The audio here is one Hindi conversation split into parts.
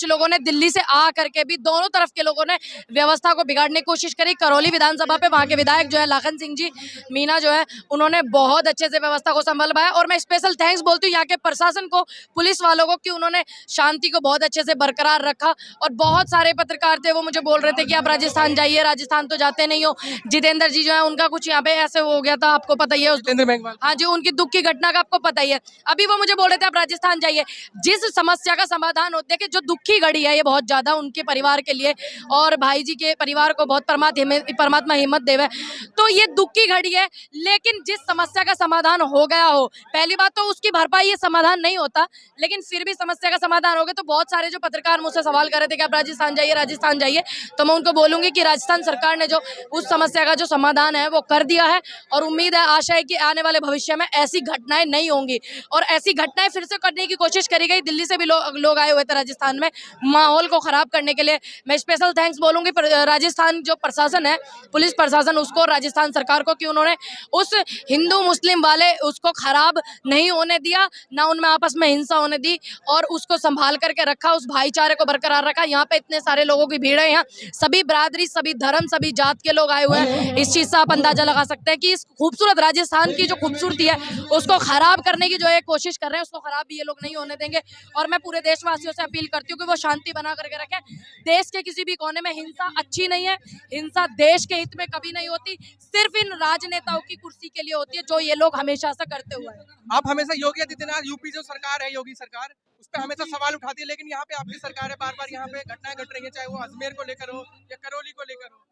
कुछ लोगों ने दिल्ली से आ करके भी दोनों तरफ के लोगों ने व्यवस्था को बिगाड़ने की कोशिश करी। करौली विधानसभा पे वहाँ के विधायक जो है लाखन सिंह जी मीणा जो है उन्होंने बहुत अच्छे से व्यवस्था को संभाला और मैं स्पेशल थैंक्स बोलती हूँ यहाँ के प्रशासन को, पुलिस वालों को, कि उन्होंने शांति को बहुत अच्छे से बरकरार रखा। और बहुत सारे पत्रकार थे वो मुझे बोल रहे थे कि आप राजस्थान जाइए, राजस्थान तो जाते नहीं हो। जितेंद्र जी जो है उनका कुछ यहाँ पे ऐसे हो गया था, आपको पता ही है। जितेंद्र मेघवाल, हाँ जी, उनकी दुख की घटना का आपको पता ही है। अभी वो मुझे बोल रहे थे आप राजस्थान जाइए। जिस समस्या का समाधान होता है कि जो दुखी घड़ी है ये बहुत ज्यादा उनके परिवार के लिए और भाई जी के परिवार को बहुत परमात्मा हिम्मत देवे, तो ये दुख की घड़ी है। लेकिन जिस समस्या का समाधान हो गया हो, पहली बात तो उसकी भरपाई ये समाधान नहीं होता, लेकिन फिर भी समस्या का समाधान हो गया। तो बहुत सारे जो पत्रकार मुझसे सवाल कर रहे थे कि आप राजस्थान जाइए, राजस्थान जाइए, तो मैं उनको बोलूंगी कि राजस्थान सरकार ने जो उस समस्या का जो समाधान है वो कर दिया है और उम्मीद है, आशा है कि आने वाले भविष्य में ऐसी घटनाएं नहीं होंगी और ऐसी घटनाएं फिर से करने की कोशिश करी गई। दिल्ली से भी लोग आए हुए थे राजस्थान में माहौल को खराब करने के लिए। मैं स्पेशल थैंक्स बोलूंगी राजस्थान जो प्रशासन है, पुलिस प्रशासन, उसको, राजस्थान सरकार को, कि उन्होंने उस हिंदू मुस्लिम वाले उसको खराब नहीं होने दिया, ना उनमें आपस में हिंसा होने दी और उसको संभाल करके रखा, उस भाईचारे को बरकरार रखा। यहाँ पे इतने सारे लोगों की भीड़ है, यहाँ सभी बिरादरी, सभी धर्म, सभी जात के लोग आए हुए हैं। इस चीज से आप अंदाजा लगा सकते हैं कि इस खूबसूरत राजस्थान की जो खूबसूरती है उसको खराब करने की जो है कोशिश कर रहे हैं, उसको खराब भी ये लोग नहीं होने देंगे। और मैं पूरे देशवासियों से अपील करती हूँ कि वो शांति बना करके रखें। देश के किसी भी कोने में हिंसा अच्छी नहीं है, हिंसा देश के हित में कभी नहीं होती, सिर्फ इन राजनेताओं की कुर्सी के लिए होती है, जो ये लोग हमेशा से करते हुए हैं। आप हमेशा योगी आदित्यनाथ, यूपी जो सरकार है, योगी सरकार, उस पर हमेशा सवाल उठाती है, लेकिन यहाँ पे आपकी सरकार है, बार बार यहाँ पे घटनाएं घट रही है, चाहे वो अजमेर को लेकर हो या करौली को लेकर हो।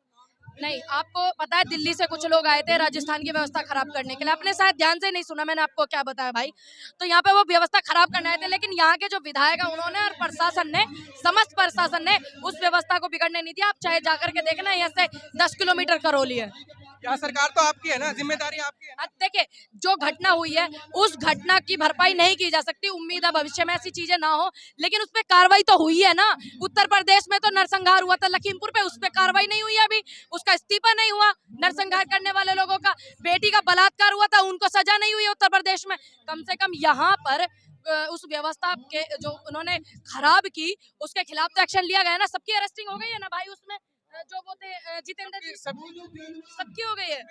नहीं, आपको पता है दिल्ली से कुछ लोग आए थे राजस्थान की व्यवस्था खराब करने के लिए। आपने शायद ध्यान से नहीं सुना मैंने आपको क्या बताया भाई। तो यहाँ पे वो व्यवस्था खराब करने आए थे, लेकिन यहाँ के जो विधायक है उन्होंने और प्रशासन ने, समस्त प्रशासन ने उस व्यवस्था को बिगड़ने नहीं दिया। आप चाहे जाकर के देखना, यहाँ से 10 किलोमीटर करौली है। यहाँ सरकार तो आपकी है ना, जिम्मेदारी आपकी है। देखिए, जो घटना हुई है उस घटना की भरपाई नहीं की जा सकती। उम्मीद है भविष्य में ऐसी चीजें ना हो, लेकिन उस पर कार्रवाई तो हुई है ना। उत्तर प्रदेश में तो नरसंहार हुआ था लखीमपुर पे, उस पर कार्रवाई नहीं हुई अभी, उसका इस्तीफा नहीं हुआ। नरसंहार करने वाले लोगों का, बेटी का बलात्कार हुआ था, उनको सजा नहीं हुई उत्तर प्रदेश में। कम से कम यहाँ पर उस व्यवस्था के जो उन्होंने खराब की उसके खिलाफ तो एक्शन लिया गया ना। सबकी अरेस्टिंग हो गई है ना भाई, उसमें जो वो थे जितेंद्र जी, सबकी हो गई है।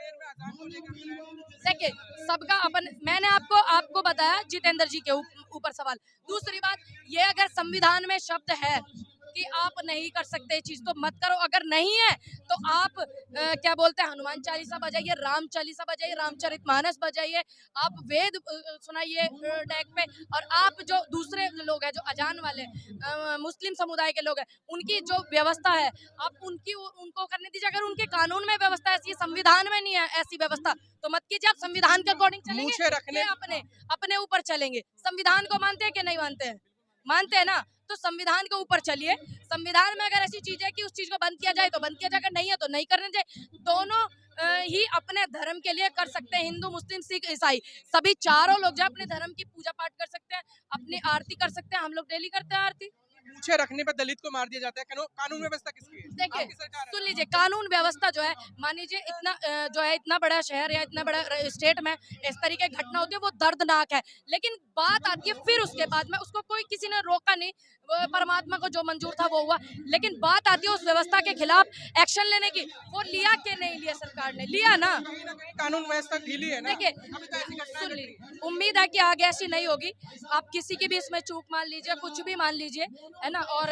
देखिए, सबका अपन, मैंने आपको बताया जितेंद्र जी के ऊपर सवाल। दूसरी बात, ये अगर संविधान में शब्द है कि आप नहीं कर सकते चीज तो मत करो, अगर नहीं है तो आप क्या बोलते हैं, हनुमान चालीसा बजाइए, राम चालीसा बजाइए, रामचरितमानस बजाइए, आप वेद सुनाइए डेक पे। और आप जो दूसरे लोग हैं जो अजान वाले मुस्लिम समुदाय के लोग हैं, उनकी जो व्यवस्था है आप उनको करने दीजिए। अगर उनके कानून में व्यवस्था ऐसी है, संविधान में नहीं है ऐसी व्यवस्था, तो मत कीजिए। आप संविधान के अकॉर्डिंग चलेंगे, अपने ऊपर चलेंगे। संविधान को मानते हैं कि नहीं मानते हैं? मानते हैं ना, तो संविधान के ऊपर चलिए। संविधान में अगर ऐसी चीज है कि उस चीज को बंद किया जाए तो बंद किया जाए, अगर नहीं है तो नहीं करने चाहिए। दोनों ही अपने धर्म के लिए कर सकते हैं, हिंदू मुस्लिम सिख ईसाई सभी चारों लोग जो अपने धर्म की पूजा पाठ कर सकते हैं, अपनी आरती कर सकते हैं। हम लोग डेली करते हैं आरती। पूछे रखने पर दलित को मार दिया जाता है, कानून व्यवस्था किसकी है? देखिए, आपकी सरकार है। सुन लीजिए, कानून व्यवस्था जो है, मान लीजिए इतना जो है, इतना बड़ा शहर या इतना बड़ा स्टेट में इस तरीके की घटना होती है, वो दर्दनाक है। लेकिन बात आती है फिर उसके बाद में, उसको कोई किसी ने रोका नहीं, वो परमात्मा को जो मंजूर था वो हुआ। लेकिन बात आती है उस व्यवस्था के खिलाफ एक्शन लेने की, वो लिया कि नहीं लिया? सरकार ने लिया ना। कानून व्यवस्था ढीली है ना। देखिए, सुन लीजिए, उम्मीद है कि आगे ऐसी नहीं होगी। आप किसी की भी इसमें चूक मान लीजिए, कुछ भी मान लीजिए, है ना। और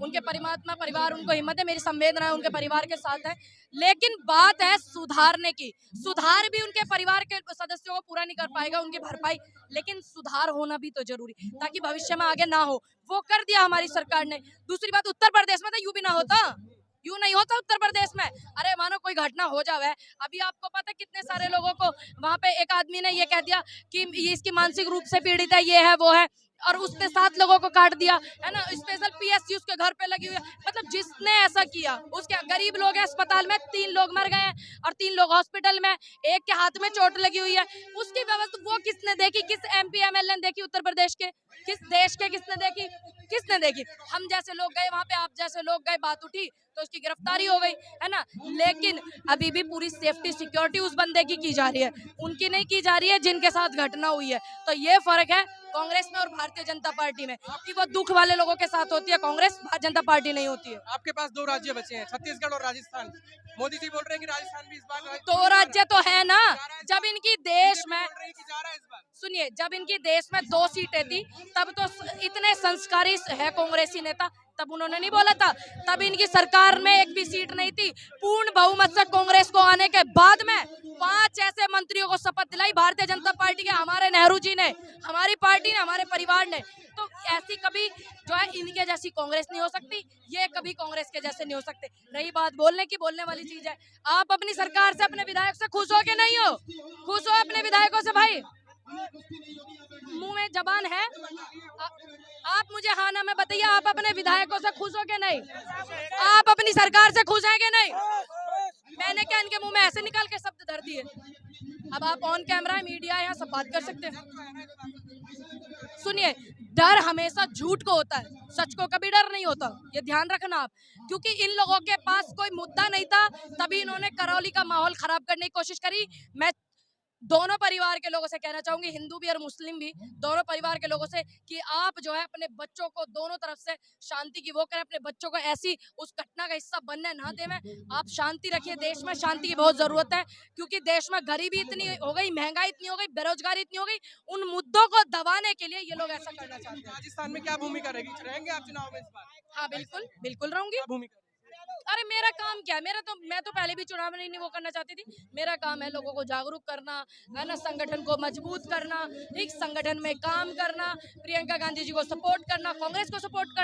उनके परमात्मा परिवार उनको हिम्मत है, मेरी संवेदना है उनके परिवार के साथ है। लेकिन बात है सुधारने की, सुधार भी उनके परिवार के सदस्यों को पूरा नहीं कर पाएगा उनकी भरपाई, लेकिन सुधार होना भी तो जरूरी, ताकि भविष्य में आगे ना हो। वो कर दिया हमारी सरकार ने। दूसरी बात, उत्तर प्रदेश में तो यूं भी ना होता, यूं नहीं होता उत्तर प्रदेश में। अरे मानो कोई घटना हो जावे, अभी आपको पता है कितने सारे लोगों को वहां पे एक आदमी ने ये कह दिया कि ये इसकी मानसिक रूप से पीड़ित है, ये है वो है, और उसने 7 लोगों को काट दिया, है ना। स्पेशल पीएससी उसके घर पे लगी हुई है। मतलब जिसने ऐसा किया, उसके गरीब लोग हैं अस्पताल में, 3 लोग मर गए हैं और 3 लोग हॉस्पिटल में, एक के हाथ में चोट लगी हुई है। उसकी व्यवस्था वो किसने देखी? किस एमपी एमएलए ने देखी उत्तर प्रदेश के? किस देश के किसने देखी? किसने देखी? हम जैसे लोग गए वहां पे, आप जैसे लोग गए, बात उठी तो उसकी गिरफ्तारी हो गई, है ना। लेकिन अभी भी पूरी सेफ्टी सिक्योरिटी उस बंदे की जा रही है, उनकी नहीं की जा रही है जिनके साथ घटना हुई है। तो ये फर्क है कांग्रेस में और भारतीय जनता पार्टी में कि वो दुख वाले लोगों के साथ होती है कांग्रेस, भारतीय जनता पार्टी नहीं होती है। आपके पास 2 राज्य बचे हैं, छत्तीसगढ़ और राजस्थान। मोदी जी बोल रहे हैं कि राजस्थान भी इस बार तो राज्य तो है ना, जब इनकी देश में बोल रही है कि जा रहा है इस बार। सुनिए, जब इनकी देश में 2 सीटें थी तब तो इतने संस्कारी है कांग्रेसी नेता, तब उन्होंने नहीं बोला था। तब इनकी सरकार में एक भी सीट नहीं थी। पूर्ण बहुमत से कांग्रेस को आने के बाद में 5 ऐसे मंत्रियों को शपथ दिलाई भारतीय जनता पार्टी के, हमारे नेहरू जी ने, हमारी पार्टी ने, हमारे परिवार ने। तो ऐसी कभी जो है इनके जैसी कांग्रेस नहीं हो सकती, ये कभी कांग्रेस के जैसे नहीं हो सकते। रही बात बोलने की, बोलने वाली चीज है। आप अपनी सरकार से, अपने विधायक से खुश हो के नहीं हो? खुश हो अपने विधायकों से भाई? मुंह में जबान है? आप मुझे हाँ ना में बताइए, आप अपने विधायकों से खुश हो के नहीं? आप अपनी सरकार से खुश हैं कि नहीं? मैंने क्या इनके मुंह में ऐसे निकाल के शब्द धर दिए? अब आप ऑन कैमरा मीडिया यहाँ सब बात कर सकते हैं। सुनिए, डर हमेशा झूठ को होता है, सच को कभी डर नहीं होता, ये ध्यान रखना आप। क्योंकि इन लोगों के पास कोई मुद्दा नहीं था, तभी इन्होंने करौली का माहौल खराब करने की कोशिश करी। मैं दोनों परिवार के लोगों से कहना चाहूंगी, हिंदू भी और मुस्लिम भी, दोनों परिवार के लोगों से, कि आप जो है अपने बच्चों को दोनों तरफ से शांति की वो करें, अपने बच्चों को ऐसी उस घटना का हिस्सा बनने ना देवें। आप शांति रखिए, देश में शांति की बहुत जरूरत है, क्योंकि देश में गरीबी इतनी हो गई, महंगाई इतनी हो गई, बेरोजगारी इतनी हो गई। उन मुद्दों को दबाने के लिए ये लोग ऐसा करना चाहते हैं। राजस्थान में क्या भूमिका रहेंगे आप चुनाव में इस बार? हाँ बिल्कुल, बिल्कुल रहूंगी। क्या भूमिका? अरे मेरा काम क्या है, मैं तो पहले भी चुनाव में नहीं वो करना चाहती थी। मेरा काम है लोगों को जागरूक करना, है ना, संगठन को मजबूत करना, एक संगठन में काम करना, प्रियंका गांधी जी को सपोर्ट करना, कांग्रेस को सपोर्ट करना।